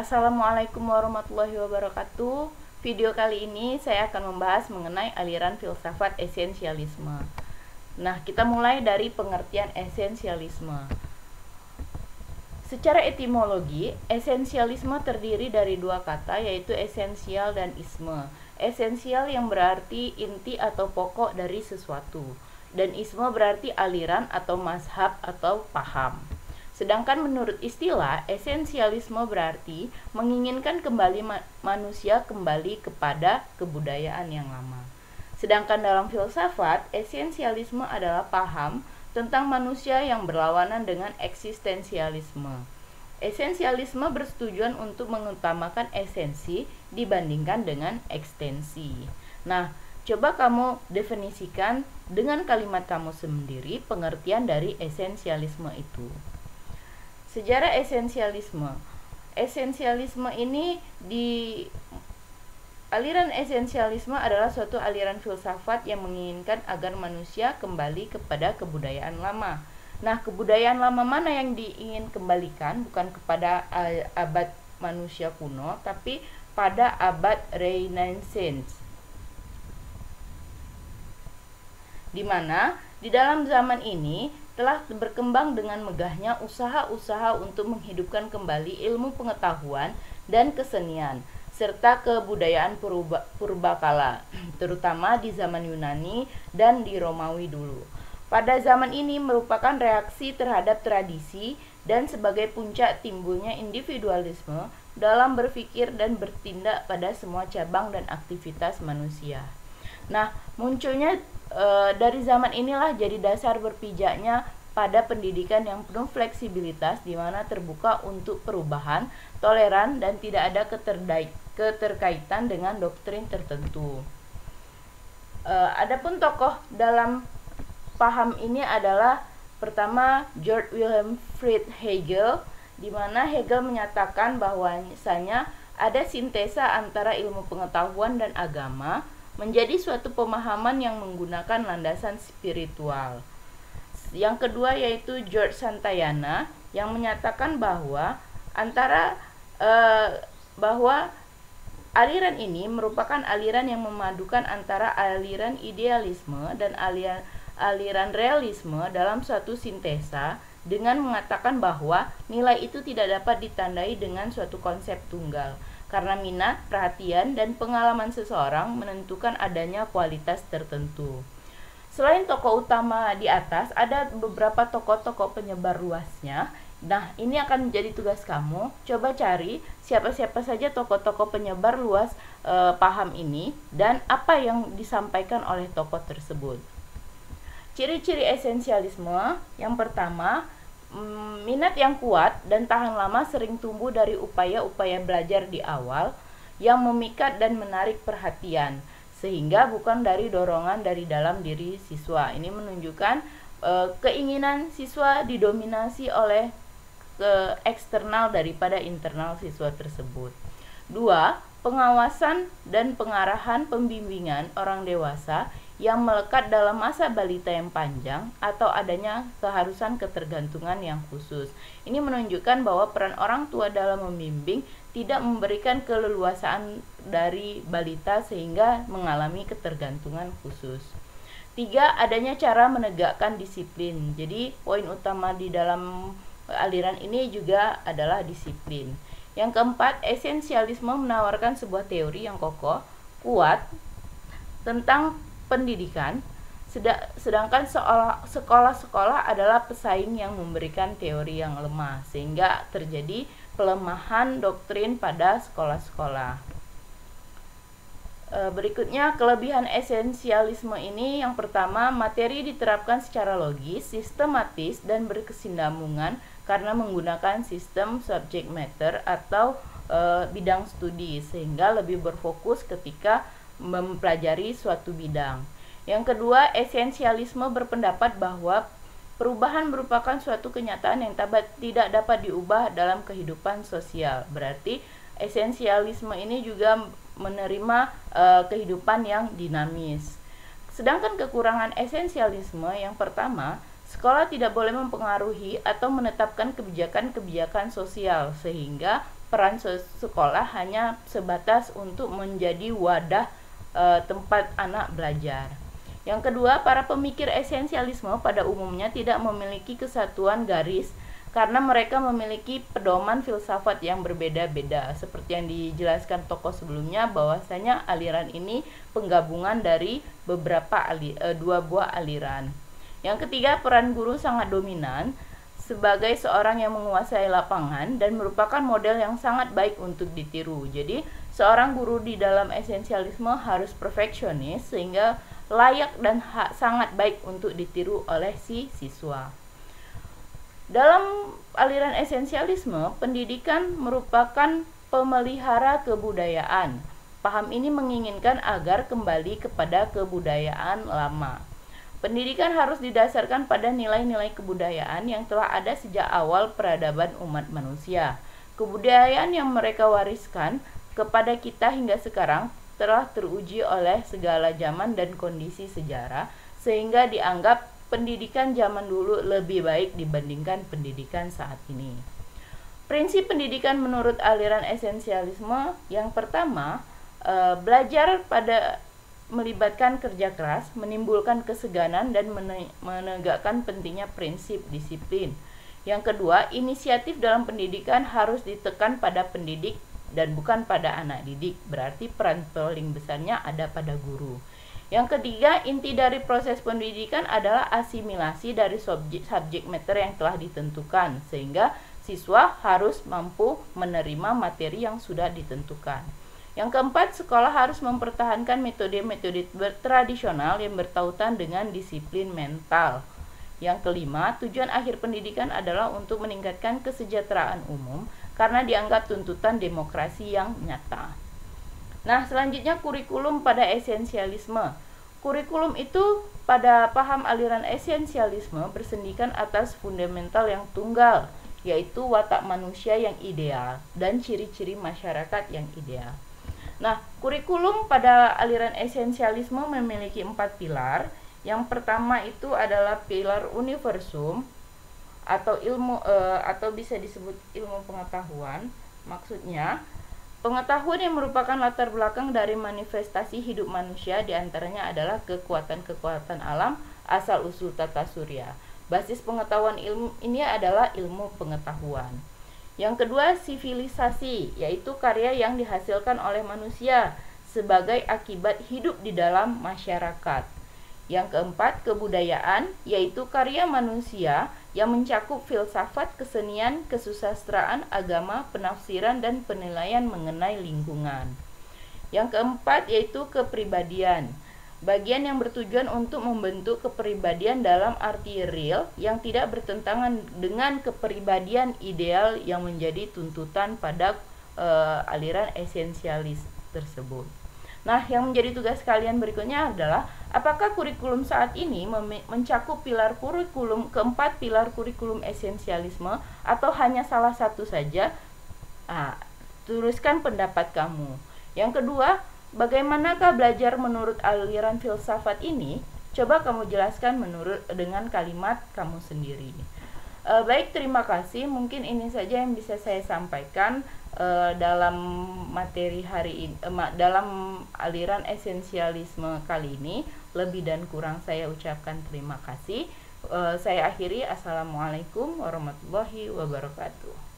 Assalamualaikum warahmatullahi wabarakatuh. Video kali ini saya akan membahas mengenai aliran filsafat esensialisme. Nah, kita mulai dari pengertian esensialisme. Secara etimologi, esensialisme terdiri dari dua kata, yaitu esensial dan isme. Esensial yang berarti inti atau pokok dari sesuatu, dan isme berarti aliran atau mazhab atau paham. Sedangkan menurut istilah, esensialisme berarti menginginkan kembali manusia kembali kepada kebudayaan yang lama. Sedangkan dalam filsafat, esensialisme adalah paham tentang manusia yang berlawanan dengan eksistensialisme. Esensialisme bertujuan untuk mengutamakan esensi dibandingkan dengan ekstensi. Nah, coba kamu definisikan dengan kalimat kamu sendiri pengertian dari esensialisme itu. Sejarah esensialisme. Esensialisme ini aliran esensialisme adalah suatu aliran filsafat yang menginginkan agar manusia kembali kepada kebudayaan lama. Nah, kebudayaan lama mana yang diingin kembalikan? Bukan kepada abad manusia kuno, tapi pada abad Renaissance. Di mana di dalam zaman ini telah berkembang dengan megahnya usaha-usaha untuk menghidupkan kembali ilmu pengetahuan dan kesenian serta kebudayaan purbakala, terutama di zaman Yunani dan di Romawi dulu. Pada zaman ini merupakan reaksi terhadap tradisi dan sebagai puncak timbulnya individualisme dalam berpikir dan bertindak pada semua cabang dan aktivitas manusia. Nah, munculnya dari zaman inilah jadi dasar berpijaknya pada pendidikan yang penuh fleksibilitas, di mana terbuka untuk perubahan, toleran, dan tidak ada keterkaitan dengan doktrin tertentu. Adapun tokoh dalam paham ini adalah pertama Georg Wilhelm Friedrich Hegel, di mana Hegel menyatakan bahwasanya ada sintesa antara ilmu pengetahuan dan agama menjadi suatu pemahaman yang menggunakan landasan spiritual. Yang kedua yaitu George Santayana yang menyatakan bahwa aliran ini merupakan aliran yang memadukan antara aliran idealisme dan aliran realisme dalam suatu sintesa, dengan mengatakan bahwa nilai itu tidak dapat ditandai dengan suatu konsep tunggal, karena minat, perhatian, dan pengalaman seseorang menentukan adanya kualitas tertentu. Selain tokoh utama di atas, ada beberapa tokoh-tokoh penyebar luasnya. Nah, ini akan menjadi tugas kamu. Coba cari siapa-siapa saja tokoh-tokoh penyebar luas paham ini dan apa yang disampaikan oleh tokoh tersebut. Ciri-ciri esensialisme, yang pertama, minat yang kuat dan tahan lama sering tumbuh dari upaya-upaya belajar di awal yang memikat dan menarik perhatian, sehingga bukan dari dorongan dari dalam diri siswa. Ini menunjukkan keinginan siswa didominasi oleh eksternal daripada internal siswa tersebut. 2. Pengawasan dan pengarahan pembimbingan orang dewasa yang melekat dalam masa balita yang panjang atau adanya keharusan ketergantungan yang khusus. Ini menunjukkan bahwa peran orang tua dalam membimbing tidak memberikan keleluasaan dari balita sehingga mengalami ketergantungan khusus. 3. Adanya cara menegakkan disiplin. Jadi poin utama di dalam aliran ini juga adalah disiplin. Yang keempat, esensialisme menawarkan sebuah teori yang kokoh, kuat tentang pendidikan, sedangkan sekolah-sekolah adalah pesaing yang memberikan teori yang lemah, sehingga terjadi pelemahan doktrin pada sekolah-sekolah. Berikutnya, kelebihan esensialisme ini, yang pertama, materi diterapkan secara logis, sistematis, dan berkesinambungan karena menggunakan sistem subject matter atau bidang studi, sehingga lebih berfokus ketika mempelajari suatu bidang. Yang kedua, esensialisme berpendapat bahwa perubahan merupakan suatu kenyataan yang tidak dapat diubah dalam kehidupan sosial. Berarti esensialisme ini juga menerima kehidupan yang dinamis. Sedangkan kekurangan esensialisme, yang pertama, Sekolah tidak boleh mempengaruhi atau menetapkan kebijakan-kebijakan sosial, sehingga peran sekolah hanya sebatas untuk menjadi wadah tempat anak belajar. Yang kedua, para pemikir esensialisme pada umumnya tidak memiliki kesatuan garis karena mereka memiliki pedoman filsafat yang berbeda-beda. Seperti yang dijelaskan tokoh sebelumnya, bahwasanya aliran ini penggabungan dari dua buah aliran. Yang ketiga, peran guru sangat dominan sebagai seorang yang menguasai lapangan dan merupakan model yang sangat baik untuk ditiru. Jadi, seorang guru di dalam esensialisme harus perfeksionis sehingga layak dan sangat baik untuk ditiru oleh si siswa. Dalam aliran esensialisme, pendidikan merupakan pemelihara kebudayaan. Paham ini menginginkan agar kembali kepada kebudayaan lama. Pendidikan harus didasarkan pada nilai-nilai kebudayaan yang telah ada sejak awal peradaban umat manusia. Kebudayaan yang mereka wariskan kepada kita hingga sekarang telah teruji oleh segala zaman dan kondisi sejarah, sehingga dianggap pendidikan zaman dulu lebih baik dibandingkan pendidikan saat ini. Prinsip pendidikan menurut aliran esensialisme yang pertama, belajar pada melibatkan kerja keras, menimbulkan keseganan dan menegakkan pentingnya prinsip disiplin. Yang kedua, inisiatif dalam pendidikan harus ditekan pada pendidik dan bukan pada anak didik, berarti peran paling besarnya ada pada guru. Yang ketiga, inti dari proses pendidikan adalah asimilasi dari subjek matter yang telah ditentukan, sehingga siswa harus mampu menerima materi yang sudah ditentukan. Yang keempat, sekolah harus mempertahankan metode-metode tradisional yang bertautan dengan disiplin mental. Yang kelima, tujuan akhir pendidikan adalah untuk meningkatkan kesejahteraan umum karena dianggap tuntutan demokrasi yang nyata. Nah, selanjutnya kurikulum pada esensialisme. Kurikulum itu pada paham aliran esensialisme bersendikan atas fundamental yang tunggal, yaitu watak manusia yang ideal dan ciri-ciri masyarakat yang ideal. Nah, kurikulum pada aliran esensialisme memiliki 4 pilar. Yang pertama itu adalah pilar universum atau ilmu atau bisa disebut ilmu pengetahuan. Maksudnya, pengetahuan yang merupakan latar belakang dari manifestasi hidup manusia, diantaranya adalah kekuatan-kekuatan alam asal-usul tata surya. Basis pengetahuan ilmu ini adalah ilmu pengetahuan. Yang kedua, sivilisasi, yaitu karya yang dihasilkan oleh manusia sebagai akibat hidup di dalam masyarakat. Yang keempat, kebudayaan, yaitu karya manusia yang mencakup filsafat, kesenian, kesusastraan, agama, penafsiran, dan penilaian mengenai lingkungan. Yang keempat, yaitu kepribadian, bagian yang bertujuan untuk membentuk kepribadian dalam arti real yang tidak bertentangan dengan kepribadian ideal yang menjadi tuntutan pada aliran esensialis tersebut. Nah, yang menjadi tugas kalian berikutnya adalah apakah kurikulum saat ini mencakup keempat pilar kurikulum esensialisme atau hanya salah satu saja? Tuliskan pendapat kamu. Yang kedua, bagaimanakah belajar menurut aliran filsafat ini? Coba kamu jelaskan dengan kalimat kamu sendiri. Baik, terima kasih. Mungkin ini saja yang bisa saya sampaikan dalam materi hari ini, dalam aliran esensialisme kali ini. Lebih dan kurang saya ucapkan terima kasih. Saya akhiri. Assalamualaikum warahmatullahi wabarakatuh.